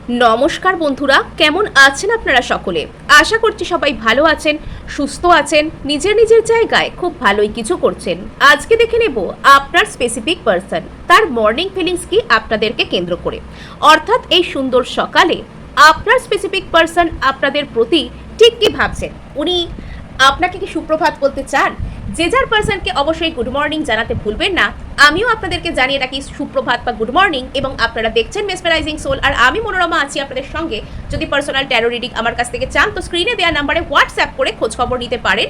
নমস্কার বন্ধুরা, কেমন আছেন আপনারা সকলে? আশা করছি সবাই ভালো আছেন, সুস্থ আছেন, নিজের নিজের জায়গায় খুব ভালোই কিছু করছেন। আজকে দেখে নেব আপনার স্পেসিফিক পার্সন, তার মর্নিং ফিলিংস কি আপনাদেরকে কেন্দ্র করে। অর্থাৎ এই সুন্দর সকালে আপনার স্পেসিফিক পার্সন আপনাদের প্রতি ঠিক কি ভাবছেন। উনি আপনাকে কি সুপ্রভাত বলতে চান? যে যার পার্সনকে অবশ্যই গুড মর্নিং জানাতে ভুলবেন না। আমিও আপনাদেরকে জানিয়ে রাখি সুপ্রভাত বা গুড মর্নিং, এবং আপনারা দেখছেন মেসমেরাইজিং সোল, আর আমি মনোরমা আছি আপনাদের সঙ্গে। যদি পার্সোনাল ট্যারো রিডিং আমার কাছ থেকে চান তো স্ক্রিনে দেওয়া নাম্বারে হোয়াটসঅ্যাপ করে খোঁজখবর নিতে পারেন।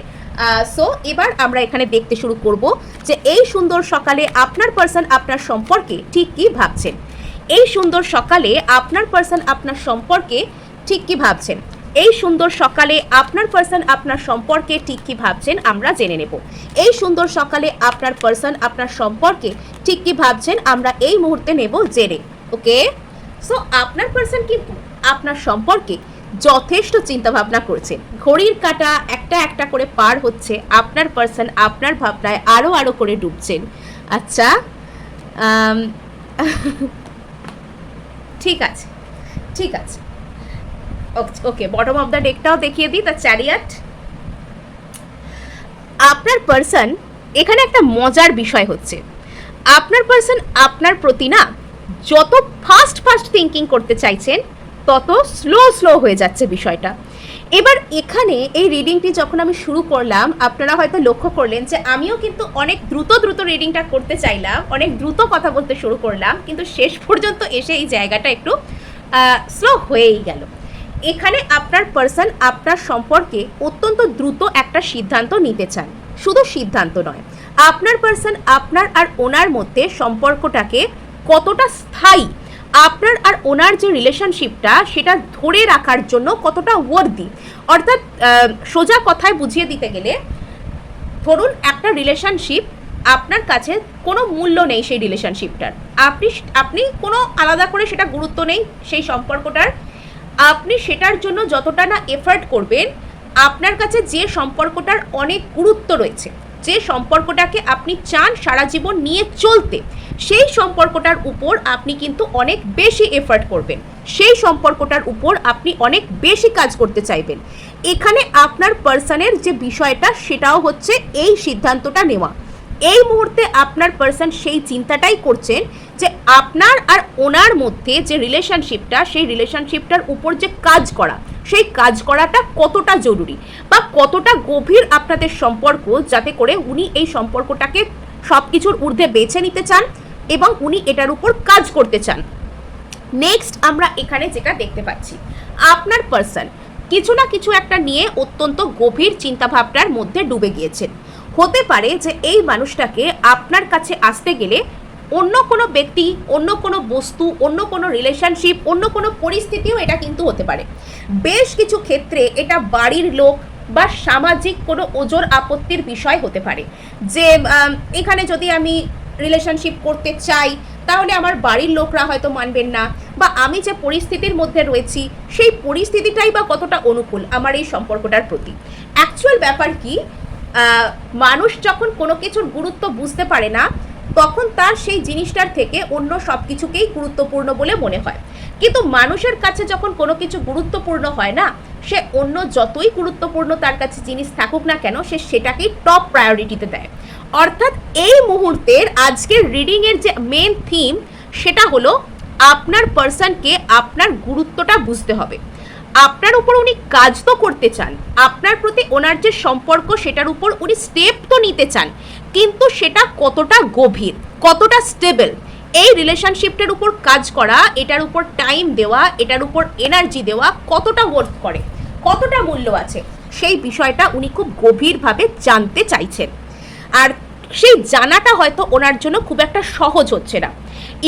সো এবার আমরা এখানে দেখতে শুরু করব যে এই সুন্দর সকালে আপনার পার্সন আপনার সম্পর্কে ঠিক কি ভাবছেন। এই সুন্দর সকালে আপনার পার্সন আপনার সম্পর্কে ঠিক কি ভাবছেন। এই সুন্দর সকালে আপনার পার্সন আপনার সম্পর্কে ঠিক কি ভাবছেন আমরা জেনে নেব। এই সুন্দর সকালে আপনার পার্সন আপনার সম্পর্কে ঠিক কি ভাবছেন আমরা এই মুহূর্তে নেব জেনে। ওকে, সো আপনার পার্সন কিন্তু আপনার সম্পর্কে যথেষ্ট চিন্তা ভাবনা করছেন। ঘড়ির কাঁটা একটা একটা করে পার হচ্ছে, আপনার পার্সন আপনার ভাবনায় আরো আরো করে ডুবছেন। আচ্ছা, ঠিক আছে ঠিক আছে, ওকে, বটম অফ দ্য ডেকটাও দেখিয়ে দিই, দ্য চ্যারিয়ট। আপনার পার্সন এখানে একটা মজার বিষয় হচ্ছে, আপনার পার্সন আপনার প্রতি না যত ফাস্ট থিঙ্কিং করতে চাইছেন তত স্লো হয়ে যাচ্ছে বিষয়টা। এবার এখানে এই রিডিংটি যখন আমি শুরু করলাম, আপনারা হয়তো লক্ষ্য করলেন যে আমিও কিন্তু অনেক দ্রুত রিডিংটা করতে চাইলাম, অনেক দ্রুত কথা বলতে শুরু করলাম, কিন্তু শেষ পর্যন্ত এসে এই জায়গাটা একটু স্লো হয়েই গেল। এখানে আপনার পার্সন আপনার সম্পর্কে অত্যন্ত দ্রুত একটা সিদ্ধান্ত নিতে চান। শুধু সিদ্ধান্ত নয়, আপনার পার্সন আপনার আর ওনার মধ্যে সম্পর্কটাকে কতটা স্থায়ী, আপনার আর ওনার যে রিলেশনশিপটা সেটা ধরে রাখার জন্য কতটা ওয়ার্দি। অর্থাৎ সোজা কথায় বুঝিয়ে দিতে গেলে, ধরুন একটা রিলেশনশিপ আপনার কাছে কোনো মূল্য নেই, সেই রিলেশনশিপটার আপনি কোনো আলাদা করে সেটা গুরুত্ব নেই সেই সম্পর্কটার। আপনি সেটার জন্য যতটা না এফার্ট করবেন, আপনার কাছে যে সম্পর্কটার অনেক গুরুত্ব রয়েছে, যে সম্পর্কটাকে আপনি চান সারা জীবন নিয়ে চলতে, সেই সম্পর্কটার উপর আপনি কিন্তু অনেক বেশি এফার্ট করবেন, সেই সম্পর্কটার উপর আপনি অনেক বেশি কাজ করতে চাইবেন। এখানে আপনার পার্সনের যে বিষয়টা সেটাও হচ্ছে এই সিদ্ধান্তটা নেওয়া। এই মুহূর্তে আপনার পার্সন সেই চিন্তাটাই করছেন যে আপনার আর ওনার মধ্যে যে রিলেশনশিপটা, সেই রিলেশনশিপটার উপর যে কাজ করা, সেই কাজ করাটা কতটা জরুরি বা কতটা গভীর আপনাদের সম্পর্ক, যাতে করে উনি এই সম্পর্কটাকে সব কিছুর ঊর্ধ্বে বেছে নিতে চান এবং উনি এটার উপর কাজ করতে চান। নেক্সট আমরা এখানে যেটা দেখতে পাচ্ছি, আপনার পার্সন কিছু না কিছু একটা নিয়ে অত্যন্ত গভীর চিন্তাভাবনার মধ্যে ডুবে গিয়েছেন। হতে পারে যে এই মানুষটাকে আপনার কাছে আসতে গেলে অন্য কোনো ব্যক্তি, অন্য কোনো বস্তু, অন্য কোনো রিলেশনশিপ, অন্য কোনো পরিস্থিতিও এটা কিন্তু হতে পারে। বেশ কিছু ক্ষেত্রে এটা বাড়ির লোক বা সামাজিক কোনো ওজর আপত্তির বিষয় হতে পারে, যে এখানে যদি আমি রিলেশনশিপ করতে চাই তাহলে আমার বাড়ির লোকরা হয়তো মানবেন না, বা আমি যে পরিস্থিতির মধ্যে রয়েছি সেই পরিস্থিতিটাই বা কতটা অনুকূল আমার এই সম্পর্কটার প্রতি। অ্যাকচুয়াল ব্যাপার কি, মানুষ যখন কোনো কিছুর গুরুত্ব বুঝতে পারে না, তখন তার সেই জিনিসটার থেকে অন্য সব কিছুকেই গুরুত্বপূর্ণ বলে মনে হয়। কিন্তু মানুষের কাছে যখন কোনো কিছু গুরুত্বপূর্ণ হয় না, সে অন্য যতই গুরুত্বপূর্ণ তার কাছে জিনিস থাকুক না কেন, সে সেটাকেই টপ প্রায়োরিটিতে দেয়। অর্থাৎ এই মুহূর্তের আজকের রিডিংয়ের যে মেন থিম, সেটা হলো আপনার পার্সনকে আপনার গুরুত্বটা বুঝতে হবে। আপনার উপর উনি কাজ তো করতে চান, আপনার প্রতি ওনার যে সম্পর্ক সেটার উপর উনি স্টেপ তো নিতে চান, কিন্তু সেটা কতটা গভীর, কতটা স্টেবল, এই রিলেশনশিপটার উপর কাজ করা, এটার উপর টাইম দেওয়া, এটার উপর এনার্জি দেওয়া কতটা ওয়ার্থ করে, কতটা মূল্য আছে, সেই বিষয়টা উনি খুব গভীরভাবে জানতে চাইছেন। আর সেই জানাটা হয়তো ওনার জন্য খুব একটা সহজ হচ্ছে না।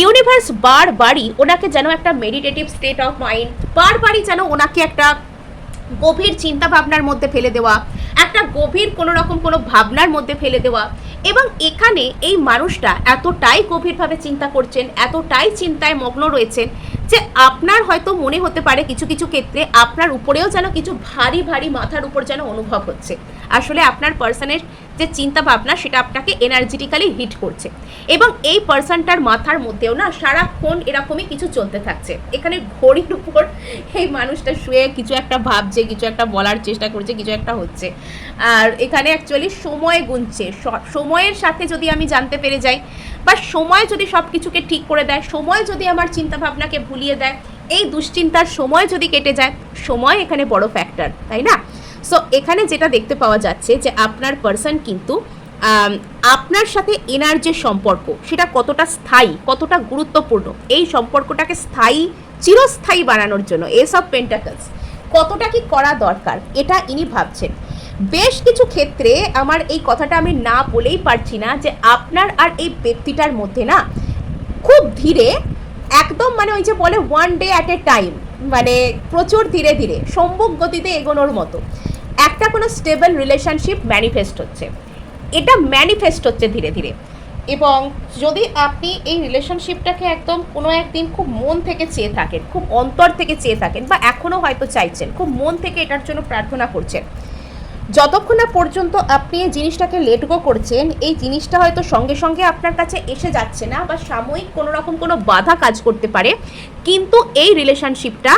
ইউনিভার্স বারবারই ওনাকে যেন একটা মেডিটেটিভ স্টেট অফ মাইন্ড, বারবারই যেন ওনাকে একটা গভীর চিন্তা ভাবনার মধ্যে ফেলে দেওয়া, একটা গভীর কোনো ভাবনার মধ্যে ফেলে দেওয়া। এবং এখানে এই মানুষটা এতটাই গভীরভাবে চিন্তা করছেন, এতটাই চিন্তায় মগ্ন রয়েছেন, যে আপনার হয়তো মনে হতে পারে কিছু কিছু ক্ষেত্রে আপনার উপরেও যেন কিছু ভারী ভারী মাথার উপর যেন অনুভব হচ্ছে। আসলে আপনার পার্সনের যে চিন্তা ভাবনা সেটা আপনাকে এনার্জেটিক্যালি হিট করছে, এবং এই পার্সনটার মাথার মধ্যেও না সারাক্ষণ এরকমই কিছু চলতে থাকছে। এখানে ঘড়ির উপর এই মানুষটা শুয়ে কিছু একটা ভাবছে, কিছু একটা বলার চেষ্টা করছে, কিছু একটা হচ্ছে, আর এখানে অ্যাকচুয়ালি সময় গুনছে। সময়ের সাথে যদি আমি জানতে পেরে যাই, বা সময় যদি সব কিছুকে ঠিক করে দেয়, সময় যদি আমার চিন্তা ভাবনাকে ভুলিয়ে দেয়, এই দুশ্চিন্তার সময় যদি কেটে যায়, সময় এখানে বড় ফ্যাক্টর, তাই না? সো এখানে যেটা দেখতে পাওয়া যাচ্ছে যে আপনার পার্সন কিন্তু আপনার সাথে এনার যে সম্পর্ক সেটা কতটা স্থায়ী, কতটা গুরুত্বপূর্ণ, এই সম্পর্কটাকে স্থায়ী, চিরস্থায়ী বানানোর জন্য এস অফ পেন্টাকলস কতটা কি করা দরকার, এটা ইনি ভাবছেন। বেশ কিছু ক্ষেত্রে আমার এই কথাটা আমি না বলেই পারছি না যে আপনার আর এই ব্যক্তিটার মধ্যে না খুব ধীরে, একদম মানে ওই যে বলে one day at a time, মানে প্রচুর ধীরে ধীরে সম্মুখ গতিতে এগোনোর মতো একটা কোনো স্টেবল রিলেশনশিপ ম্যানিফেস্ট হচ্ছে। এটা ম্যানিফেস্ট হচ্ছে ধীরে ধীরে। এবং যদি আপনি এই রিলেশনশিপটাকে একদম কোনো একদিন খুব মন থেকে চেয়ে থাকেন, খুব অন্তর থেকে চেয়ে থাকেন, বা এখনও হয়তো চাইছেন, খুব মন থেকে এটার জন্য প্রার্থনা করছেন, যতক্ষণ না পর্যন্ত আপনি এই জিনিসটাকে লেট গো করছেন, এই জিনিসটা হয়তো সঙ্গে সঙ্গে আপনার কাছে এসে যাচ্ছে না, বা সাময়িক কোনো রকম কোনো বাধা কাজ করতে পারে, কিন্তু এই রিলেশনশিপটা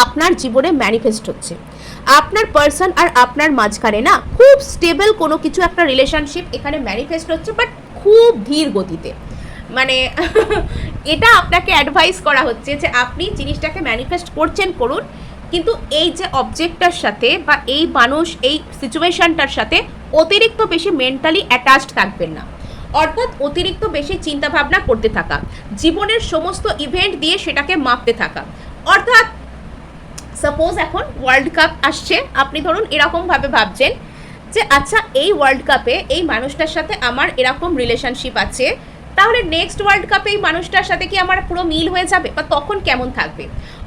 আপনার জীবনে ম্যানিফেস্ট হচ্ছে। আপনার পার্সন আর আপনার মাঝখানে না খুব স্টেবল কোনো কিছু একটা রিলেশনশিপ এখানে ম্যানিফেস্ট হচ্ছে, বাট খুব ধীর গতিতে। মানে এটা আপনাকে অ্যাডভাইস করা হচ্ছে যে আপনি জিনিসটাকে ম্যানিফেস্ট করছেন, করুন, কিন্তু এই যে অবজেক্টটার সাথে বা এই মানুষ এই সিচুয়েশনটার সাথে অতিরিক্ত বেশি মেন্টালি অ্যাটাচড থাকবেন না। অর্থাৎ অতিরিক্ত বেশি চিন্তাভাবনা করতে থাকা, জীবনের সমস্ত ইভেন্ট দিয়ে সেটাকে মাপতে থাকা। অর্থাৎ সাপোজ এখন ওয়ার্ল্ড কাপ আসছে, আপনি ধরুন এরকমভাবে ভাবছেন যে আচ্ছা এই ওয়ার্ল্ড কাপে এই মানুষটার সাথে আমার এরকম রিলেশনশিপ আছে, তাহলে নেক্সট ওয়ার্ল্ড কাপে এই মানুষটার সাথে কি আমার পুরো মিল হয়ে যাবে, বা তখন কেমন থাকবে।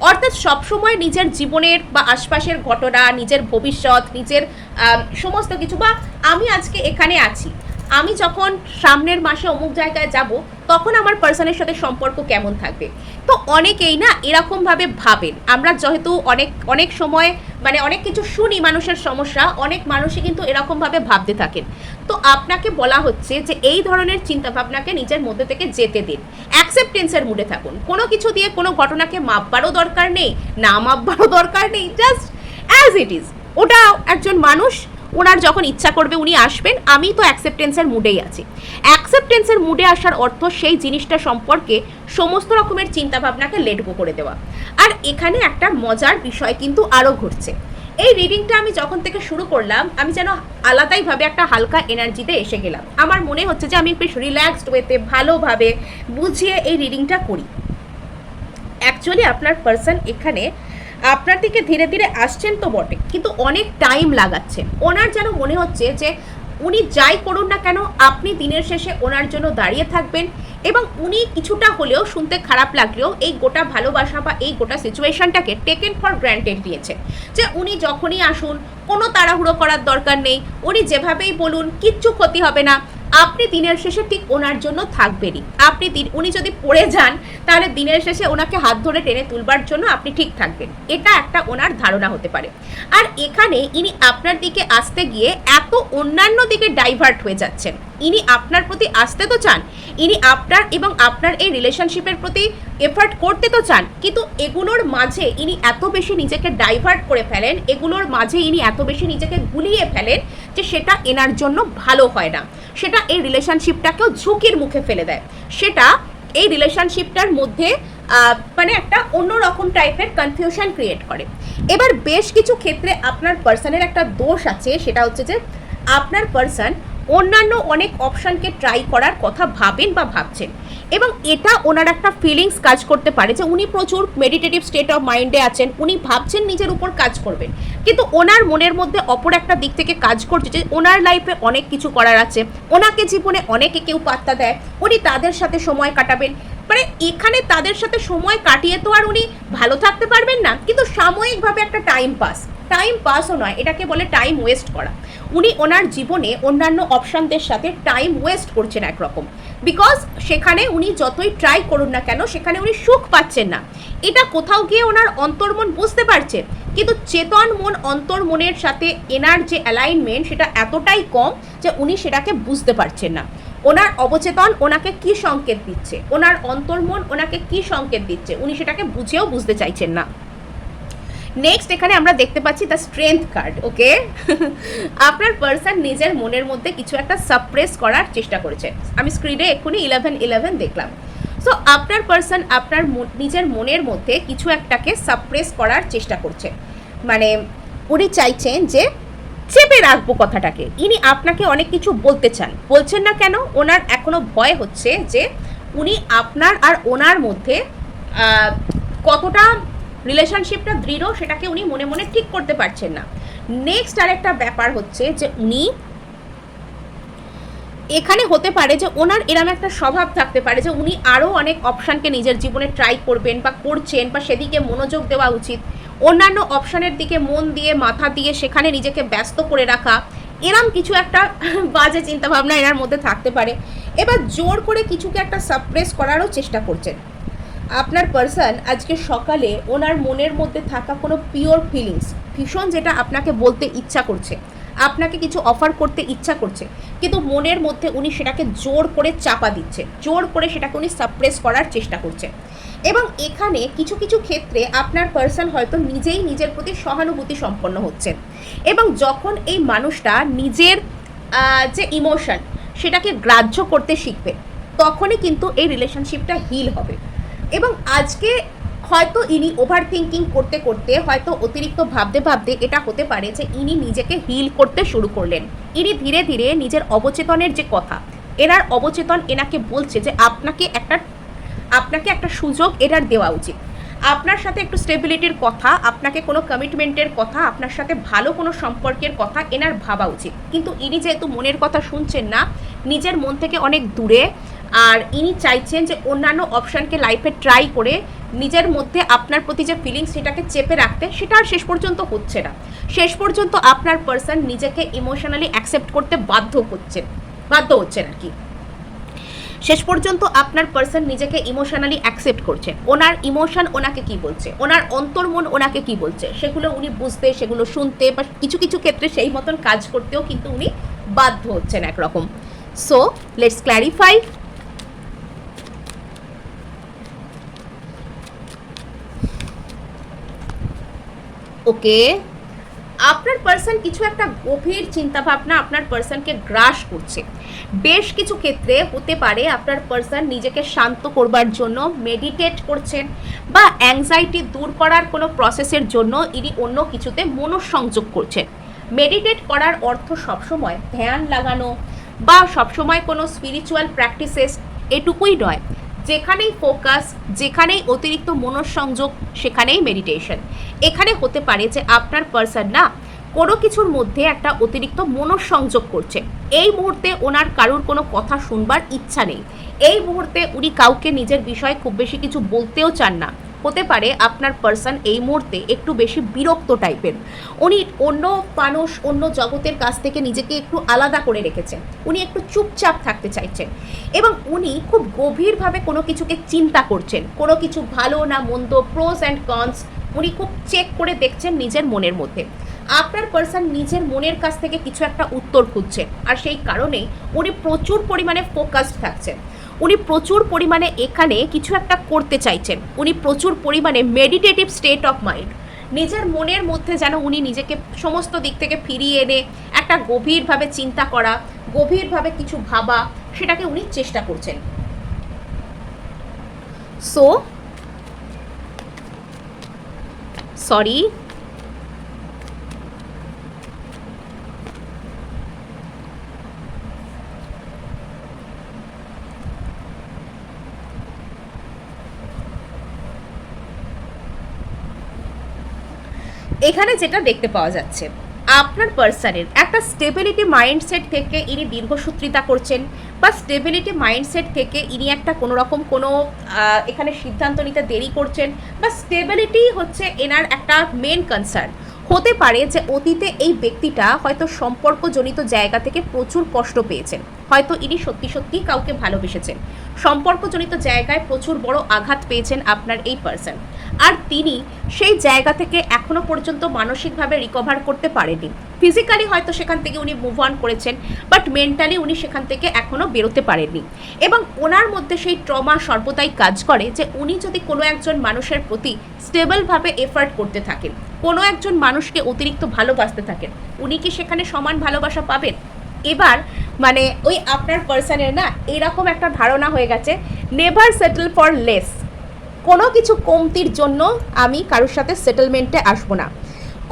অর্থাৎ সবসময় নিজের জীবনের বা আশপাশের ঘটনা, নিজের ভবিষ্যৎ, নিজের সমস্ত কিছু, বা আমি আজকে এখানে আছি, আমি যখন সামনের মাসে অমুক জায়গায় যাব তখন আমার পার্সনের সাথে সম্পর্ক কেমন থাকবে। তো অনেকেই না এরকমভাবে ভাবেন। আমরা যেহেতু অনেক সময় মানে অনেক কিছু শুনি মানুষের সমস্যা, অনেক মানুষই কিন্তু এরকমভাবে ভাবতে থাকেন। তো আপনাকে বলা হচ্ছে যে এই ধরনের চিন্তাভাবনাকে নিজের মধ্যে থেকে যেতে দিন, অ্যাকসেপ্টেন্সের মুডে থাকুন। কোনো কিছু দিয়ে কোনো ঘটনাকে মাপবারও দরকার নেই, না মাপবারও দরকার নেই, জাস্ট অ্যাজ ইট ইজ। ওটা একজন মানুষ, ওনার যখন ইচ্ছা করবে উনি আসবেন, আমি তো অ্যাকসেপ্টেন্সের মুডেই আছি। অ্যাকসেপ্টেন্সের মুডে আসার অর্থ সেই জিনিসটা সম্পর্কে সমস্ত রকমের চিন্তাভাবনাকে লেট গো করে দেওয়া। আর এখানে একটা মজার বিষয় কিন্তু আরও ঘটছে। এই রিডিংটা আমি যখন থেকে শুরু করলাম, আমি যেন আলাদাইভাবে একটা হালকা এনার্জিতে এসে গেলাম। আমার মনে হচ্ছে যে আমি বেশ রিল্যাক্সড ওয়েতে ভালোভাবে বুঝিয়ে এই রিডিংটা করি। অ্যাকচুয়ালি আপনার পার্সন এখানে আপনার দিকে ধীরে ধীরে আসছেন তো বটে, কিন্তু অনেক টাইম লাগাচ্ছে। ওনার যেন মনে হচ্ছে যে উনি যাই করুন না কেন আপনি দিনের শেষে ওনার জন্য দাঁড়িয়ে থাকবেন, এবং উনি কিছুটা হলেও, শুনতে খারাপ লাগলেও, এই গোটা ভালোবাসা বা এই গোটা সিচুয়েশনটাকে টেকেন ফর গ্র্যান্টেড দিয়েছেন। যে উনি যখনই আসুন কোনো তাড়াহুড়ো করার দরকার নেই, উনি যেভাবেই বলুন কিচ্ছু ক্ষতি হবে না, আপনি দিনের শেষে ঠিক ওনার জন্য থাকবেনই। উনি যদি পড়ে যান তাহলে দিনের শেষে ওনাকে হাত ধরে টেনে তুলবার জন্য আপনি ঠিক থাকবেন, এটা একটা ওনার ধারণা হতে পারে। আর এখানে ইনি আপনার দিকে আসতে গিয়ে এত অন্যান্য দিকে ডাইভার্ট হয়ে যাচ্ছেন। ইনি আপনার প্রতি আসতে তো চান, ইনি আপনার এবং আপনার এই রিলেশনশিপের প্রতি এফার্ট করতে তো চান, কিন্তু এগুলোর মাঝে ইনি এত বেশি নিজেকে ডাইভার্ট করে ফেলেন, এগুলোর মাঝে ইনি এত বেশি নিজেকে গুলিয়ে ফেলেন যে সেটা এনার জন্য ভালো হয় না। সেটা এই রিলেশনশিপটাকেও ঝুঁকির মুখে ফেলে দেয়, সেটা এই রিলেশনশিপটার মধ্যে মানে একটা অন্যরকম টাইপের কনফিউশন ক্রিয়েট করে। এবার বেশ কিছু ক্ষেত্রে আপনার পার্সনের একটা দোষ আছে, সেটা হচ্ছে যে আপনার পার্সন অন্যান্য অনেক অপশানকে ট্রাই করার কথা ভাবেন বা ভাবছেন, এবং এটা ওনার একটা ফিলিংস কাজ করতে পারে যে উনি প্রচুর মেডিটেটিভ স্টেট অফ মাইন্ডে আছেন, উনি ভাবছেন নিজের উপর কাজ করবেন, কিন্তু ওনার মনের মধ্যে অপর একটা দিক থেকে কাজ করছে যে ওনার লাইফে অনেক কিছু করার আছে, ওনাকে জীবনে অনেকে কেউ পাত্তা দেয়, উনি তাদের সাথে সময় কাটাবেন। মানে এখানে তাদের সাথে সময় কাটিয়ে তো আর উনি ভালো থাকতে পারবেন না, কিন্তু সাময়িকভাবে একটা টাইম পাস, টাইম পাসও নয়, এটাকে বলে টাইম ওয়েস্ট করা। উনি ওনার জীবনে অন্যান্য অপশানদের সাথে টাইম ওয়েস্ট করছেন একরকম, বিকজ সেখানে উনি যতই ট্রাই করুন না কেন সেখানে উনি সুখ পাচ্ছেন না। এটা কোথাও গিয়ে ওনার অন্তর্মন বুঝতে পারছে, কিন্তু চেতন মন অন্তর্মনের সাথে এনার যে অ্যালাইনমেন্ট সেটা এতটাই কম যে উনি সেটাকে বুঝতে পারছেন না। ওনার অবচেতন ওনাকে কি সংকেত দিচ্ছে, ওনার অন্তর্মন ওনাকে কি সংকেত দিচ্ছে, উনি সেটাকে বুঝেও বুঝতে চাইছেন না। নেক্সট এখানে আমরা দেখতে পাচ্ছি দ্য স্ট্রেংথ কার্ড। ওকে, আপনার পার্সন নিজের মনের মধ্যে কিছু একটা সাপ্রেস করার চেষ্টা করেছে। আমি স্ক্রিনে এক্ষুনি 11 দেখলাম। সো আপনার পার্সন আপনার নিজের মনের মধ্যে কিছু একটাকে সাপ্রেস করার চেষ্টা করছে, মানে উনি চাইছেন যে চেপে রাখবো কথাটাকে। ইনি আপনাকে অনেক কিছু বলতে চান, বলছেন না কেন, ওনার এখনো ভয় হচ্ছে যে উনি আপনার আর ওনার মধ্যে কতটা রিলেশনশিপটা দৃঢ় সেটাকে উনি মনে মনে ঠিক করতে পারছেন না। নেক্সট আরেকটা ব্যাপার হচ্ছে যে উনি এখানে হতে পারে যে ওনার এরম একটা স্বভাব থাকতে পারে যে উনি আরও অনেক অপশানকে নিজের জীবনে ট্রাই করবেন বা করছেন, বা সেদিকে মনোযোগ দেওয়া উচিত, অন্যান্য অপশানের দিকে মন দিয়ে মাথা দিয়ে সেখানে নিজেকে ব্যস্ত করে রাখা, এরম কিছু একটা বাজে চিন্তাভাবনা এনার মধ্যে থাকতে পারে। এবার জোর করে কিছুকে একটা সাপ্রেস করারও চেষ্টা করছেন। আপনার পার্সন আজকে সকালে ওনার মনের মধ্যে থাকা কোনো পিওর ফিলিংস ভীষণ যেটা আপনাকে বলতে ইচ্ছা করছে, আপনাকে কিছু অফার করতে ইচ্ছা করছে, কিন্তু মনের মধ্যে উনি সেটাকে জোর করে চাপা দিচ্ছে, জোর করে সেটাকে উনি সাপ্রেস করার চেষ্টা করছে। এবং এখানে কিছু কিছু ক্ষেত্রে আপনার পার্সন হয়তো নিজেই নিজের প্রতি সহানুভূতি সম্পন্ন হচ্ছেন, এবং যখন এই মানুষটা নিজের যে ইমোশন সেটাকে গ্রাহ্য করতে শিখবে তখনই কিন্তু এই রিলেশনশিপটা হিল হবে। এবং আজকে হয়তো ইনি ওভার থিঙ্কিং করতে করতে, হয়তো অতিরিক্ত ভাবতে ভাবতে এটা হতে পারে যে ইনি নিজেকে হিল করতে শুরু করলেন। ইনি ধীরে ধীরে নিজের অবচেতনের যে কথা, এনার অবচেতন এনাকে বলছে যে আপনাকে একটা সুযোগ এটার দেওয়া উচিত, আপনার সাথে একটু স্টেবিলিটির কথা, আপনাকে কোনো কমিটমেন্টের কথা, আপনার সাথে ভালো কোনো সম্পর্কের কথা এনার ভাবা উচিত। কিন্তু ইনি যেহেতু মনের কথা শুনছেন না, নিজের মন থেকে অনেক দূরে, আর ইনি চাইছেন যে অন্যান্য অপশানকে লাইফে ট্রাই করে নিজের মধ্যে আপনার প্রতি যে ফিলিংস সেটাকে চেপে রাখতে, সেটা আর শেষ পর্যন্ত হচ্ছে না। শেষ পর্যন্ত আপনার পার্সন নিজেকে ইমোশনালি অ্যাকসেপ্ট করতে বাধ্য হচ্ছেন আর কি। শেষ পর্যন্ত আপনার পার্সন নিজেকে ইমোশনালি অ্যাকসেপ্ট করছেন। ওনার ইমোশন ওনাকে কি বলছে, ওনার অন্তর্মন ওনাকে কি বলছে, সেগুলো উনি বুঝতে, সেগুলো শুনতে, বা কিছু কিছু ক্ষেত্রে সেই মতন কাজ করতেও কিন্তু উনি বাধ্য হচ্ছেন একরকম। So let's clarify. ওকে, আপনার পার্সন কিছু একটা গভীর চিন্তাভাবনা আপনার পার্সনকে গ্রাস করছে। বেশ কিছু ক্ষেত্রে হতে পারে আপনার পার্সন নিজেকে শান্ত করবার জন্য মেডিটেট করছেন, বা অ্যাংজাইটি দূর করার কোনো প্রসেসের জন্য ইনি অন্য কিছুতে মনোসংযোগ করছেন। মেডিটেট করার অর্থ সবসময় ধ্যান লাগানো বা সবসময় কোনো স্পিরিচুয়াল প্র্যাকটিসেস এটুকুই নয়। যেখানেই ফোকাস, যেখানেই অতিরিক্ত মনোসংযোগ, সেখানেই মেডিটেশন। এখানে হতে পারে যে আপনার পার্সন না কোনো কিছুর মধ্যে একটা অতিরিক্ত মনোসংযোগ করছে। এই মুহূর্তে ওনার কারুর কোনো কথা শুনবার ইচ্ছা নেই, এই মুহূর্তে উনি কাউকে নিজের বিষয়ে খুব বেশি কিছু বলতেও চান না। হতে পারে আপনার পার্সন এই মুহূর্তে একটু বেশি বিরক্ত টাইপের, উনি অন্য মানুষ, অন্য জগতের কাছ থেকে নিজেকে একটু আলাদা করে রেখেছেন, উনি একটু চুপচাপ থাকতে চাইছেন, এবং উনি খুব গভীরভাবে কোনো কিছুকে চিন্তা করছেন, কোনো কিছু ভালো না মন্দ, প্রোস অ্যান্ড কনস উনি খুব চেক করে দেখছেন নিজের মনের মধ্যে। আপনার পার্সন নিজের মনের কাছ থেকে কিছু একটা উত্তর খুঁজছেন, আর সেই কারণেই উনি প্রচুর পরিমাণে ফোকাসড থাকছেন, উনি প্রচুর পরিমাণে এখানে কিছু একটা করতে চাইছেন, উনি প্রচুর পরিমাণে মেডিটেটিভ স্টেট অফ মাইন্ড, নিজের মনের মধ্যে যেন উনি নিজেকে সমস্ত দিক থেকে ফিরিয়ে এনে একটা গভীরভাবে চিন্তা করা, গভীরভাবে কিছু ভাবা, সেটাকে উনি চেষ্টা করছেন। সো সরি, এখানে যেটা দেখতে পাওয়া যাচ্ছে আপনার পার্সনের একটা স্টেবিলিটি মাইন্ডসেট থেকে ইনি দীর্ঘসূত্রিতা করছেন, বা স্টেবিলিটি মাইন্ডসেট থেকে ইনি একটা কোনো রকম কোনো এখানে সিদ্ধান্ত নিতে দেরি করছেন, বা স্টেবিলিটি হচ্ছে এনার একটা মেন কনসার্ন। হতে পারে যে অতীতে এই ব্যক্তিটা হয়তো সম্পর্কজনিত জায়গা থেকে প্রচুর কষ্ট পেয়েছেন, হয়তো ইনি সত্যি সত্যি কাউকে ভালোবেসেছেন, সম্পর্কজনিত জায়গায় প্রচুর বড় আঘাত পেয়েছেন আপনার এই পার্সন, আর তিনি সেই জায়গা থেকে এখনো পর্যন্ত মানসিকভাবে রিকভার করতে পারেনি। ফিজিক্যালি হয়তো সেখান থেকে উনি মুভ অন করেছেন, বাট মেন্টালি উনি সেখান থেকে এখনো বেরোতে পারেননি, এবং ওনার মধ্যে সেই ট্রমা সর্বদাই কাজ করে যে উনি যদি কোনো একজন মানুষের প্রতি স্টেবলভাবে এফার্ট করতে থাকেন, কোনো একজন মানুষকে অতিরিক্ত ভালোবাসতে থাকেন, উনি কি সেখানে সমান ভালোবাসা পাবেন? এবার মানে ওই আপনার পার্সনের না এরকম একটা ধারণা হয়ে গেছে, নেভার সেটেল ফর লেস, কোনো কিছু কমতির জন্য আমি কারোর সাথে সেটেলমেন্টে আসবো না,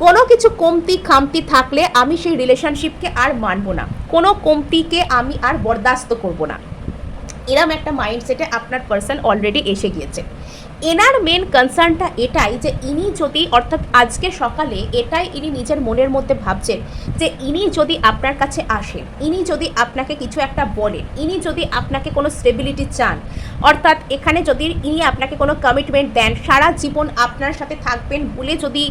কোনো কিছু কমতি খামতি থাকলে আমি সেই রিলেশনশিপকে আর মানবো না, কোনো কমতিকে আমি আর বরদাস্ত করব না, এরম একটা মাইন্ডসেটে আপনার পার্সন অলরেডি এসে গিয়েছে। এনার মেন কনসার্নটা এটাই যে ইনি যদি, অর্থাৎ আজকে সকালে এটাই ইনি নিজের মনের মধ্যে ভাবছেন যে ইনি যদি আপনার কাছে আসেন, ইনি যদি আপনাকে কিছু একটা বলেন, ইনি যদি আপনাকে কোনো স্টেবিলিটি চান, অর্থাৎ এখানে যদি ইনি আপনাকে কোনো কমিটমেন্ট দেন, সারা জীবন আপনার সাথে থাকবেন বলে যদি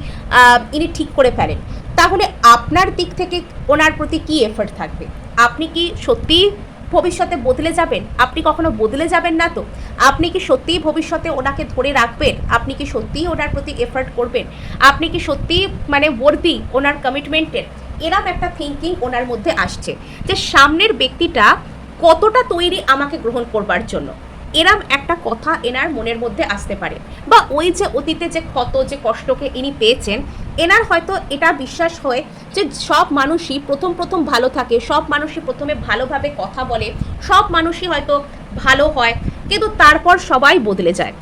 ইনি ঠিক করে ফেলেন, তাহলে আপনার দিক থেকে ওনার প্রতি কী এফর্ট থাকবে? আপনি কি সত্যিই ভবিষ্যতে বদলে যাবেন? আপনি কখনো বদলে যাবেন না তো? আপনি কি সত্যিই ভবিষ্যতে ওনাকে ধরে রাখবেন? আপনি কি সত্যিই ওনার প্রতি এফার্ট করবেন? আপনি কি সত্যিই মানে ওয়ার্দি ওনার কমিটমেন্টের? এরকম একটা থিঙ্কিং ওনার মধ্যে আসছে যে সামনের ব্যক্তিটা কতটা তৈরি আমাকে গ্রহণ করবার জন্য, এরম একটা কথা এনার মনের মধ্যে আসতে পারে। বা ওই যে অতীতে যে ক্ষত যে কষ্টকে ইনি পেয়েছেন, এনার হয়তো এটা বিশ্বাস হয় যে সব মানুষই প্রথম প্রথম ভালো থাকে, সব মানুষই প্রথমে ভালোভাবে কথা বলে, সব মানুষই হয়তো ভালো হয়, কিন্তু তারপর সবাই বদলে যায়,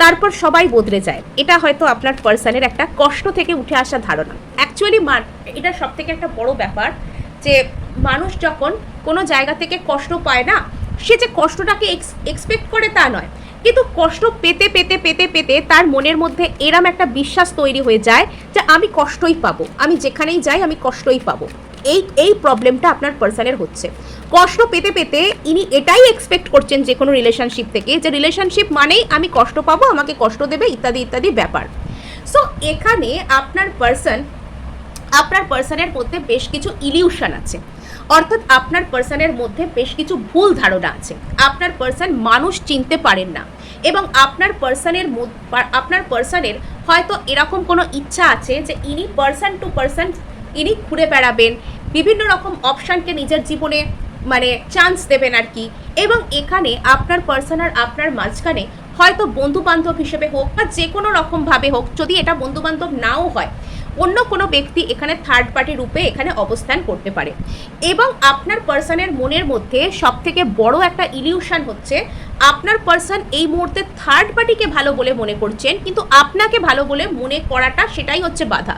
তারপর সবাই বদলে যায়। এটা হয়তো আপনার পার্সনের একটা কষ্ট থেকে উঠে আসা ধারণা। অ্যাকচুয়ালি এটা সব থেকে একটা বড় ব্যাপার যে মানুষ যখন কোনো জায়গা থেকে কষ্ট পায় না, সে যে কষ্টটাকে এক্সপেক্ট করে তা নয়, কিন্তু কষ্ট পেতে পেতে পেতে পেতে তার মনের মধ্যে এরম একটা বিশ্বাস তৈরি হয়ে যায় যে আমি কষ্টই পাবো, আমি যেখানেই যাই আমি কষ্টই পাবো। এই প্রবলেমটা আপনার পার্সনের হচ্ছে। কষ্ট পেতে পেতে ইনি এটাই এক্সপেক্ট করছেন যে কোনো রিলেশনশিপ থেকে, যে রিলেশনশিপ মানেই আমি কষ্ট পাবো, আমাকে কষ্ট দেবে, ইত্যাদি ইত্যাদি ব্যাপার। সো এখানে আপনার পার্সনের মধ্যে বেশ কিছু ইলিউশন আছে, অর্থাৎ আপনার পার্সনের মধ্যে বেশ কিছু ভুল ধারণা আছে। আপনার পার্সন মানুষ চিনতে পারেন না, এবং আপনার পার্সনের হয়তো এরকম কোনো ইচ্ছা আছে যে ইনি পার্সন টু পার্সন ইনি ঘুরে বেড়াবেন, বিভিন্ন রকম অপশানকে নিজের জীবনে মানে চান্স দেবেন আর কি। এবং এখানে আপনার পার্সন আর আপনার মাঝখানে হয়তো বন্ধু বান্ধব হিসেবে হোক বা যে কোনো রকমভাবে হোক, যদি এটা বন্ধু বান্ধব নাও হয়, অন্য কোনো ব্যক্তি এখানে থার্ড পার্টি রূপে এখানে অবস্থান করতে পারে। এবং আপনার পার্সনের মনের মধ্যে সবথেকে বড় একটা ইলিউশন হচ্ছে আপনার পার্সন এই মুহূর্তে থার্ড পার্টিকে ভালো বলে মনে করছেন, কিন্তু আপনাকে ভালো বলে মনে করাটা সেটাই হচ্ছে বাধা।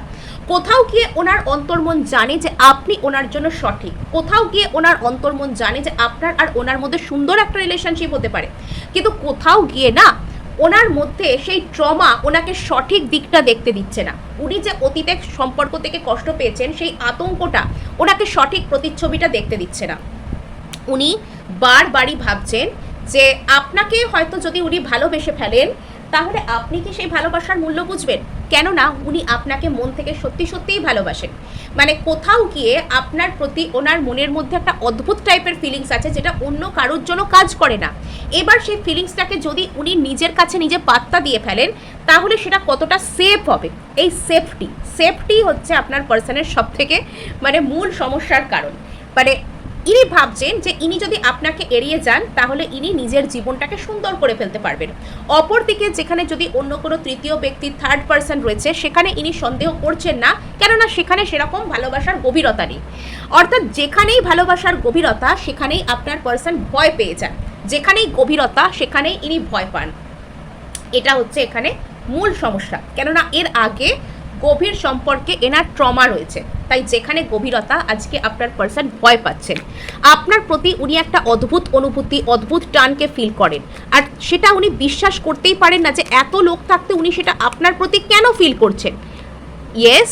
কোথাও গিয়ে ওনার অন্তর্মন জানে যে আপনি ওনার জন্য সঠিক, কোথাও গিয়ে ওনার অন্তর্মন জানে যে আপনার আর ওনার মধ্যে সুন্দর একটা রিলেশনশিপ হতে পারে, কিন্তু কোথাও গিয়ে না ওনার মধ্যে সেই ট্রমা ওনাকে সঠিক দিকটা দেখতে দিচ্ছে না। উনি যে অতীতে সম্পর্ক থেকে কষ্ট পেয়েছেন সেই আতঙ্কটা ওনাকে সঠিক প্রতিচ্ছবিটা দেখতে দিচ্ছে না। উনি বারবারই ভাবছেন যে আপনাকে হয়তো যদি উনি ভালোবেসে ফেলেন, তাহলে আপনি কি সেই ভালোবাসার মূল্য বুঝবেন? কেননা উনি আপনাকে মন থেকে সত্যি সত্যিই ভালোবাসেন। মানে কোথাও গিয়ে আপনার প্রতি ওনার মনের মধ্যে একটা অদ্ভুত টাইপের ফিলিংস আছে, যেটা অন্য কারোর জন্য কাজ করে না। এবার সেই ফিলিংসটাকে যদি উনি নিজের কাছে নিজে পাত্তা দিয়ে ফেলেন, তাহলে সেটা কতটা সেফ হবে। এই সেফটি হচ্ছে আপনার পার্সনের সব থেকে মানে মূল সমস্যার কারণ। মানে ইনি ভাবছেন যে ইনি যদি আপনাকে এড়িয়ে যান, তাহলে ইনি নিজের জীবনটাকে সুন্দর করে ফেলতে পারবেন। অপরদিকে যেখানে যদি অন্য কোনো তৃতীয় ব্যক্তি থার্ড পার্সন রয়েছে, সেখানে ইনি সন্দেহ করছেন না, কেননা সেখানে সেরকম ভালোবাসার গভীরতা নেই। অর্থাৎ যেখানেই ভালোবাসার গভীরতা, সেখানেই আপনার পার্সন ভয় পেয়ে যান, যেখানেই গভীরতা সেখানেই ইনি ভয় পান। এটা হচ্ছে এখানে মূল সমস্যা, কেননা এর আগে গভীর সম্পর্কে এনার ট্রমা রয়েছে, তাই যেখানে গভীরতা, আজকে আপনার পার্সন ভয় পাচ্ছেন। আপনার প্রতি উনি একটা অদ্ভুত অনুভূতি, অদ্ভুত টানকে ফিল করেন, আর সেটা উনি বিশ্বাস করতেই পারেন না যে এত লোক থাকতে উনি সেটা আপনার প্রতি কেন ফিল করছেন। ইয়েস,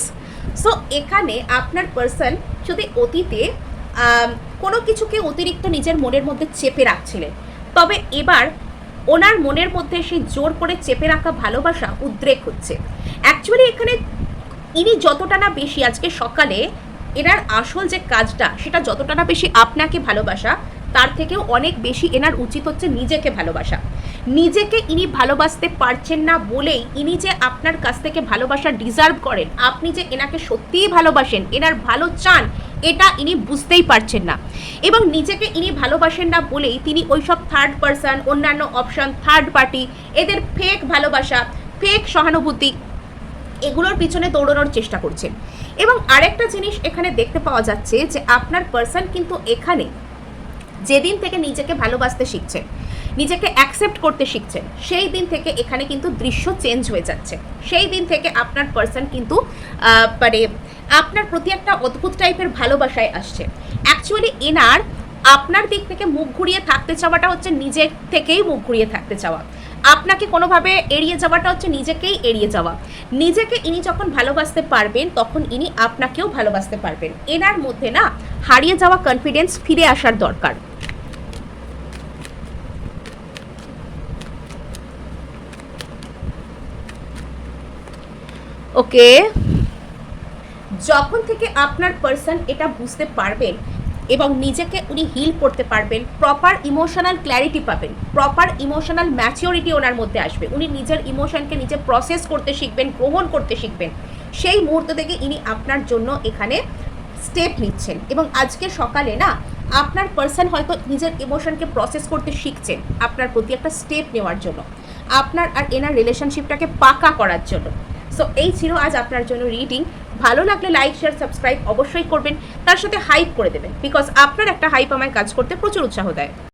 সো এখানে আপনার পার্সন যদি অতীতে কোনো কিছুকে অতিরিক্ত নিজের মনের মধ্যে চেপে রাখছিলেন, তবে এবার ওনার মনের মধ্যে সেই জোর করে চেপে রাখা ভালোবাসা উদ্রেক হচ্ছে। অ্যাকচুয়ালি এখানে ইনি যতটা না বেশি আজকে সকালে এনার আসল যে কাজটা সেটা যতটা না বেশি আপনাকে ভালোবাসা, তার থেকেও অনেক বেশি এনার উচিত হচ্ছে নিজেকে ভালোবাসা। নিজেকে ইনি ভালোবাসতে পারছেন না বলেই ইনি যে আপনার কাছ থেকে ভালোবাসা ডিজার্ভ করেন, আপনি যে এনাকে সত্যিই ভালোবাসেন, এনার ভালো চান, এটা ইনি বুঝতেই পারছেন না। এবং নিজেকে ইনি ভালোবাসেন না বলেই তিনি ওইসব থার্ড পারসন, অন্যান্য অপশন, থার্ড পার্টি, এদের ফেক ভালোবাসা, ফেক সহানুভূতি, এগুলোর পিছনে দৌড়ানোর চেষ্টা করছেন। এবং আরেকটা জিনিস এখানে দেখতে পাওয়া যাচ্ছে যে আপনার পার্সন কিন্তু এখানে যেদিন থেকে নিজেকে ভালোবাসতে শিখছেন, নিজেকে অ্যাকসেপ্ট করতে শিখছেন, সেই দিন থেকে এখানে কিন্তু দৃশ্য চেঞ্জ হয়ে যাচ্ছে। সেই দিন থেকে আপনার পার্সন কিন্তু মানে আপনার প্রতি একটা অদ্ভুত টাইপের ভালোবাসায় আসছে। অ্যাকচুয়ালি এনার আপনার দিক থেকে মুখ ঘুরিয়ে থাকতে চাওয়াটা হচ্ছে নিজের থেকেই মুখ ঘুরিয়ে থাকতে চাওয়া, আপনাকে কোনোভাবে এড়িয়ে যাওয়াটা হচ্ছে নিজেকেই এড়িয়ে যাওয়া। নিজেকে ইনি যখন ভালোবাসতে পারবেন তখন ইনি আপনাকেও ভালোবাসতে পারবেন। এনার মধ্যে না হারিয়ে যাওয়া কনফিডেন্স ফিরে আসার দরকার। ওকে, যখন থেকে আপনার পার্সন এটা বুঝতে পারবেন এবং নিজেকে উনি হিল করতে পারবেন, প্রপার ইমোশনাল ক্ল্যারিটি পাবেন, প্রপার ইমোশনাল ম্যাচিওরিটি ওনার মধ্যে আসবে, উনি নিজের ইমোশনকে নিজে প্রসেস করতে শিখবেন, গ্রহণ করতে শিখবেন, সেই মুহূর্ত থেকে ইনি আপনার জন্য এখানে স্টেপ নিচ্ছেন। এবং আজকে সকালে না আপনার পার্সন হয়তো নিজের ইমোশনকে প্রসেস করতে শিখছেন আপনার প্রতি একটা স্টেপ নেওয়ার জন্য, আপনার আর এনার রিলেশনশিপটাকে পাকা করার জন্য। সো এই ছিল আজ আপনার জন্য রিডিং। ভালো লাগলে লাইক, শেয়ার, সাবস্ক্রাইব অবশ্যই করবেন, তার সাথে হাইপ করে দেবেন, বিকজ আপনার একটা হাইপ আমায় কাজ করতে প্রচুর উৎসাহ দেয়।